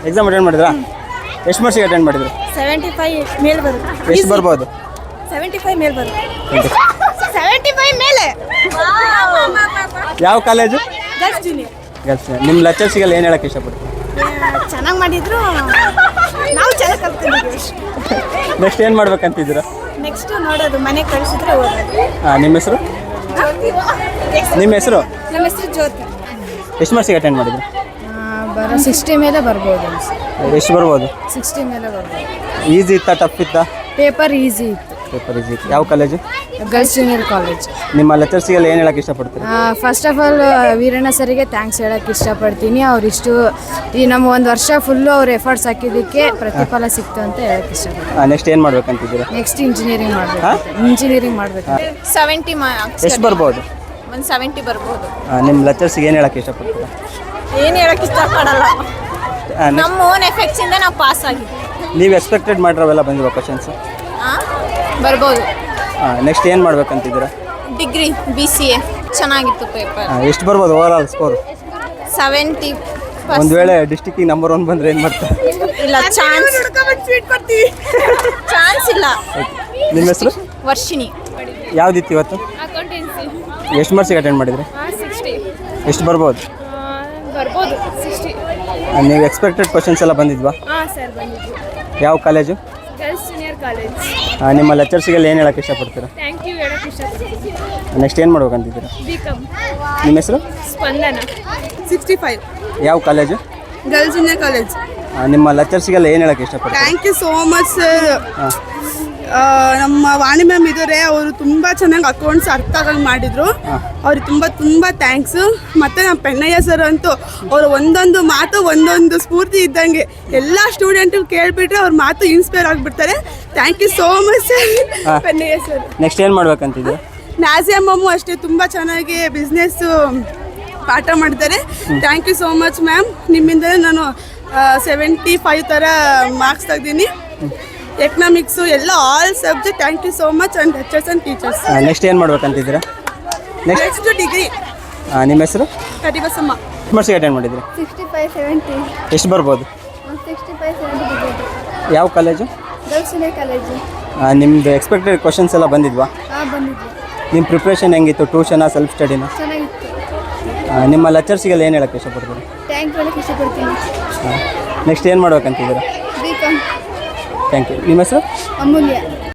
Exam attend ಮಾಡಿದ್ರಾ? ಎಷ್ಟು ಮಾರ್ಕ್ಸಿಗೆ attend ಮಾಡಿದ್ರು? 75 ಮೇಲೆ ಬರುತ್ತೆ. ಎಷ್ಟು ಬರ್ಬೋದು? 75 ಮೇಲೆ ಬರುತ್ತೆ. 75 ಮೇಲೆ. ಯಾವ ಕಾಲೇಜು? Girls junior. ಗರ್ಲ್ಸ್. ನಿಮ್ಮ ಲೆಕ್ಚರ್ಸಿಗೆಲ್ಲ ಏನು ಹೇಳಕ್ಕೆ ಇಷ್ಟಪಡ್ತೀವಿ? ಚೆನ್ನಾಗಿ ಮಾಡಿದ್ರು, ನಾವು ಚೆನ್ನಾಗಿ ಕಲ್ತ್ಕೊಂಡಿದ್ದೀವಿ. ನೆಕ್ಸ್ಟ್ ಏನು ಮಾಡ್ಬೇಕಂತಿದ್ದೀರಾ? ನೆಕ್ಸ್ಟ್ ನೋಡೋದು, ಮನೆಗೆ ಕಳಿಸಿದ್ರೆ ಓದೋದು. ಹಾಂ, ನಿಮ್ಮ ಹೆಸರು? ನಿಮ್ಮ ಹೆಸರು? ನಮ್ಮ ಹೆಸರು ಜ್ಯೋತಿ. ಎಷ್ಟು ಮಾರ್ಕ್ಸಿಗೆ ಅಟೆಂಡ್ ಮಾಡಿದ್ರು? 60 ಮೇಲೆ ಬರ್ಬೋದು. ಎಷ್ಟು ಬರ್ಬೋದು? 60 ಮೇಲೆ ಬರ್ಬೋದು. ಈಸಿ ಇತ್ತಾ, ಟಫ್ ಇತ್ತಾ? ಪೇಪರ್ ಈಸಿ ಇತ್ತು. ಪೇಪರ್ ಈಸಿ ಇತ್ತು. ಯಾವ ಕಾಲೇಜು? Girls junior college. ನಿಮ್ಮ ಲೆಕ್ಚರ್ಸಿಗೆಲ್ಲ ಏನು ಹೇಳಕ್ಕೆ ಇಷ್ಟಪಡ್ತೀರಾ? ಫಸ್ಟ್ ಆಫ್ ಆಲ್ ವೀರಣ್ಣ ಸರಿಗೆ ಥ್ಯಾಂಕ್ಸ್ ಹೇಳಕ್ಕೆ ಇಷ್ಟಪಡ್ತೀನಿ. ಅವರಿಷ್ಟು ಈ ನಮ್ಮ ಒಂದು ವರ್ಷ ಫುಲ್ಲು ಅವ್ರು ಎಫರ್ಟ್ಸ್ ಹಾಕಿದ್ದಕ್ಕೆ ಪ್ರತಿಫಲ ಸಿಕ್ತು ಅಂತ ಹೇಳಕ್ಕೆ ಇಷ್ಟಪಡ್ತೀನಿ. ನೆಕ್ಸ್ಟ್ ಏನು ಮಾಡ್ಬೇಕಂತಿದ್ದೀರಾ? ನೆಕ್ಸ್ಟ್ ಇಂಜಿನಿಯರಿಂಗ್ ಮಾಡಬೇಕು. ಇಂಜಿನಿಯರಿಂಗ್ ಮಾಡಬೇಕು. 70 ಮಾರ್ಕ್ಸ್. ಎಷ್ಟು ಬರ್ಬೋದು? ಒಂದು 70 ಬರ್ಬೋದು. ನಿಮ್ಮ ಲೆಕ್ಚರ್ಸಿಗೆ ಏನು ಹೇಳಕ್ಕೆ ಇಷ್ಟಪಡ್ತೀರಾ? ಏನು ಹೇಳಕ್ಕೆ ಇಷ್ಟಪಡಲ್ಲ. ನಮ್ಮ ಓನ್ ಎಫೆಕ್ಟ್ಸಿಂದ ನಾವು ಪಾಸ್ ಆಗಿದ್ದೀವಿ. ನೀವು ಎಕ್ಸ್ಪೆಕ್ಟೆಡ್ ಮಾಡಿರೋವೆಲ್ಲ ಬಂದಿರುವ ಕ್ವಶನ್ಸ್ ಬರ್ಬೋದು. ನೆಕ್ಸ್ಟ್ ಏನು ಮಾಡ್ಬೇಕಂತಿದ್ದೀರಾ? ಡಿಗ್ರಿ BCA ಚೆನ್ನಾಗಿತ್ತು ಪೇಪರ್. ಎಷ್ಟು ಬರ್ಬೋದು ಓವರ್ ಆಲ್ ಸ್ಕೋರ್? 70. ಒಂದು ವೇಳೆ ಡಿಸ್ಟಿಕ್ಕಿಗೆ ನಂಬರ್ 1 ಬಂದರೆ ಏನು ಮಾಡ್ತಾರೆ? ಇಲ್ಲ, ಚಾನ್ಸ್ ಇಲ್ಲ. ನಿಮ್ಮ ಹೆಸರು? ವರ್ಷಿಣಿ. ಯಾವುದಿತ್ತು ಇವತ್ತು? ಅಕೌಂಟೆನ್ಸಿ. ಎಷ್ಟು ಮಾರ್ಕ್ಸಿಗೆ ಅಟೆಂಡ್ ಮಾಡಿದ್ರಿ? 60 ಎಷ್ಟು ಬರ್ಬೋದು? ಬರ್ಬೋದು. 60. ನೀವು ಎಕ್ಸ್ಪೆಕ್ಟೆಡ್ ಕ್ವಶನ್ಸ್ ಎಲ್ಲ ಬಂದಿದ್ವಾ? ಹಾಂ ಸರ್, ಬಂದಿದ್ದು. ಯಾವ ಕಾಲೇಜು? Girls junior college. ನಿಮ್ಮ ಲೆಕ್ಚರ್ಸಿಗೆಲ್ಲ ಏನು ಹೇಳಕ್ಕೆ ಇಷ್ಟಪಡ್ತೀರಾ? ಥ್ಯಾಂಕ್ ಯು ಹೇಳಕ್ಕೆ ಇಷ್ಟಪಡ್ತೀನಿ. ನೆಕ್ಸ್ಟ್ ಏನು ಮಾಡ್ಬೇಕಂತಿದ್ದೀರಾ? B.Com. ನಿಮ್ಮ ಹೆಸರು? ಸ್ಪಂದನ. 65. ಯಾವ ಕಾಲೇಜು? Girls junior college. ನಿಮ್ಮ ಲೆಕ್ಚರ್ಸಿಗೆಲ್ಲ ಏನು ಹೇಳಕ್ಕೆ ಇಷ್ಟಪಡ್ತೀರಾ? Thank you so much sir. ನಮ್ಮ ವಾಣಿ ಮ್ಯಾಮ್ ಇದ್ದಾರೆ, ಅವರು ತುಂಬ ಚೆನ್ನಾಗಿ ಅಕೌಂಟ್ಸ್ ಅರ್ಥ ಆಗಂಗೆ ಮಾಡಿದರು. ಅವ್ರಿಗೆ ತುಂಬ ತುಂಬ ಥ್ಯಾಂಕ್ಸು. ಮತ್ತು ನಮ್ಮ ಪೆನ್ನಯ್ಯ ಸರ್ ಅಂತೂ ಅವರು ಒಂದೊಂದು ಮಾತು ಒಂದೊಂದು ಸ್ಫೂರ್ತಿ ಇದ್ದಂಗೆ. ಎಲ್ಲ ಸ್ಟೂಡೆಂಟು ಕೇಳಿಬಿಟ್ರೆ ಅವ್ರ ಮಾತು ಇನ್ಸ್ಪೈರ್ ಆಗಿಬಿಡ್ತಾರೆ. Thank you so much sir, Pennayya sir. Next ಏನು ಮಾಡ್ಬೇಕಂತಿದ್ದೀರಾ? ನಾಜಿಯಾ ಮ್ಯಾಮು ಅಷ್ಟೇ ತುಂಬ ಚೆನ್ನಾಗಿ ಬಿಸ್ನೆಸ್ಸು ಪಾಠ ಮಾಡಿದ್ದಾರೆ. Thank you so much ma'am. ನಿಮ್ಮಿಂದಲೇ ನಾನು 75 ಥರ ಮಾರ್ಕ್ಸ್ ತೆಗ್ದೀನಿ. ಎಕನಾಮಿಕ್ಸು ಎಲ್ಲ all subject. Thank you so much and lecturers and teachers. Next ಏನು ಮಾಡ್ಬೇಕಂತಿದ್ದೀರಾ? Next degree. ನಿಮ್ಮ ಹೆಸರು? ಕರಿಬಸಮ್ಮ. ಎಷ್ಟು ಮಾರ್ಕ್ಸಿಗೆ ಅಟೆಂಡ್ ಮಾಡಿದ್ರಿ? 65, 70. ಎಷ್ಟು ಬರ್ಬೋದು? 65, 70 ಬರ್ಬೋದು. ಯಾವ ಕಾಲೇಜು? Girls junior college. ನಿಮ್ಮದು ಎಕ್ಸ್ಪೆಕ್ಟೆಡ್ ಕ್ವಶನ್ಸ್ ಎಲ್ಲ ಬಂದಿದ್ವಾ? ಹಾಂ, ಬಂದಿದ್ವಿ. ನಿಮ್ಮ ಪ್ರಿಪ್ರೇಷನ್ ಹೆಂಗಿತ್ತು? ಟ್ಯೂಷನಾ, ಸೆಲ್ಫ್ ಸ್ಟಡಿನಾ? ಚೆನ್ನಾಗಿತ್ತು. ನಿಮ್ಮ ಲೆಕ್ಚರ್ಸಿಗೆಲ್ಲ ಏನು ಹೇಳಕ್ಕೆ ಇಷ್ಟಪಡ್ತೀರಿ? ಥ್ಯಾಂಕ್ ಹೇಳಕ್ಕೆ ಇಷ್ಟಪಡ್ತೀನಿ. ನೆಕ್ಸ್ಟ್ ಏನು ಮಾಡ್ಬೇಕಂತಿದ್ದೀರಾ? B.Com. Thank you. ನಿಮ್ಮ ಹೆಸರು? ಅಮೂಲ್ಯ.